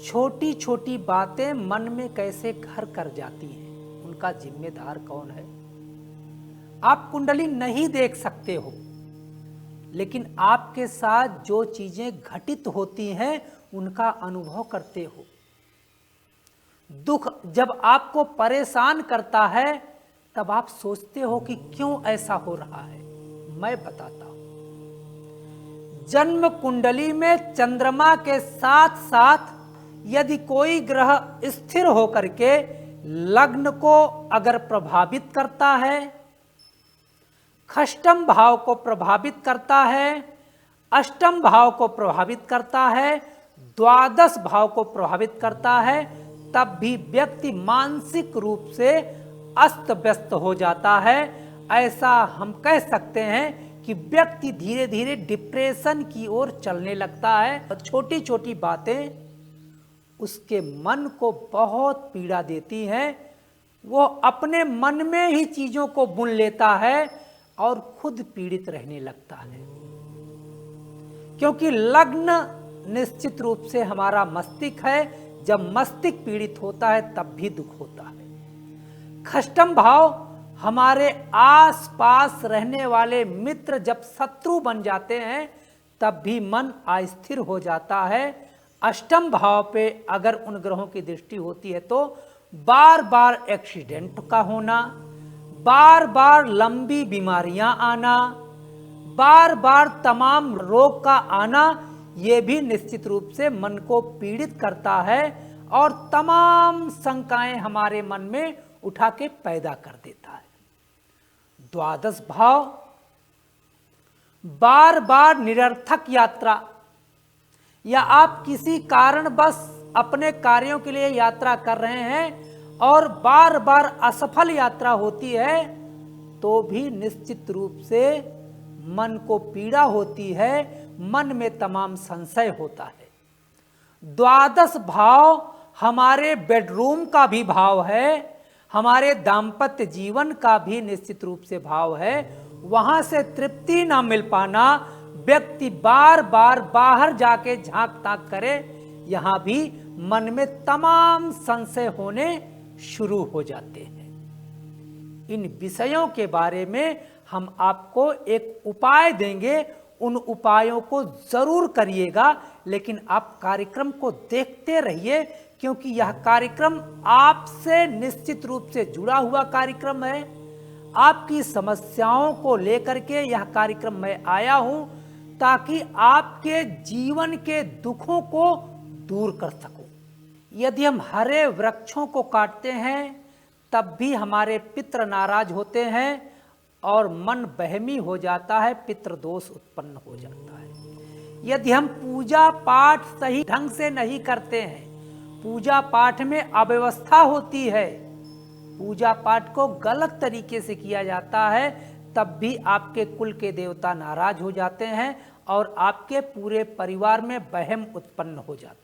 छोटी छोटी बातें मन में कैसे घर कर जाती हैं, उनका जिम्मेदार कौन है? आप कुंडली नहीं देख सकते हो, लेकिन आपके साथ जो चीजें घटित होती हैं उनका अनुभव करते हो। दुख जब आपको परेशान करता है तब आप सोचते हो कि क्यों ऐसा हो रहा है। मैं बताता हूं। जन्म कुंडली में चंद्रमा के साथ साथ यदि कोई ग्रह स्थिर होकर के लग्न को अगर प्रभावित करता है, षष्ठम भाव को प्रभावित करता है, अष्टम भाव को प्रभावित करता है, द्वादश भाव को प्रभावित करता है, तब भी व्यक्ति मानसिक रूप से अस्त व्यस्त हो जाता है। ऐसा हम कह सकते हैं कि व्यक्ति धीरे धीरे डिप्रेशन की ओर चलने लगता है। छोटी छोटी बातें उसके मन को बहुत पीड़ा देती हैं। वो अपने मन में ही चीजों को बुन लेता है और खुद पीड़ित रहने लगता है, क्योंकि लग्न निश्चित रूप से हमारा मस्तिष्क है। जब मस्तिष्क पीड़ित होता है तब भी दुख होता है। षष्ठम भाव हमारे आसपास रहने वाले मित्र जब शत्रु बन जाते हैं तब भी मन अस्थिर हो जाता है। अष्टम भाव पे अगर उन ग्रहों की दृष्टि होती है तो बार बार एक्सीडेंट का होना, बार बार लंबी बीमारियां आना, बार बार तमाम रोग का आना, ये भी निश्चित रूप से मन को पीड़ित करता है और तमाम शंकाएं हमारे मन में उठा के पैदा कर देता है। द्वादश भाव बार बार निरर्थक यात्रा, या आप किसी कारणवश अपने कार्यों के लिए यात्रा कर रहे हैं और बार बार असफल यात्रा होती है तो भी निश्चित रूप से मन को पीड़ा होती है, मन में तमाम संशय होता है। द्वादश भाव हमारे बेडरूम का भी भाव है, हमारे दाम्पत्य जीवन का भी निश्चित रूप से भाव है। वहां से तृप्ति ना मिल पाना, व्यक्ति बार बार बाहर जाके झांक ताक करे, यहां भी मन में तमाम संशय होने शुरू हो जाते हैं। इन विषयों के बारे में हम आपको एक उपाय देंगे, उन उपायों को जरूर करिएगा, लेकिन आप कार्यक्रम को देखते रहिए, क्योंकि यह कार्यक्रम आपसे निश्चित रूप से जुड़ा हुआ कार्यक्रम है। आपकी समस्याओं को लेकर के यह कार्यक्रम मैं आया हूं ताकि आपके जीवन के दुखों को दूर कर सकूं। यदि हम हरे वृक्षों को काटते हैं तब भी हमारे पितृ नाराज होते हैं और मन बहमी हो जाता है, पितृ दोष उत्पन्न हो जाता है। यदि हम पूजा पाठ सही ढंग से नहीं करते हैं, पूजा पाठ में अव्यवस्था होती है, पूजा पाठ को गलत तरीके से किया जाता है, तब भी आपके कुल के देवता नाराज हो जाते हैं और आपके पूरे परिवार में वहम उत्पन्न हो जाता है।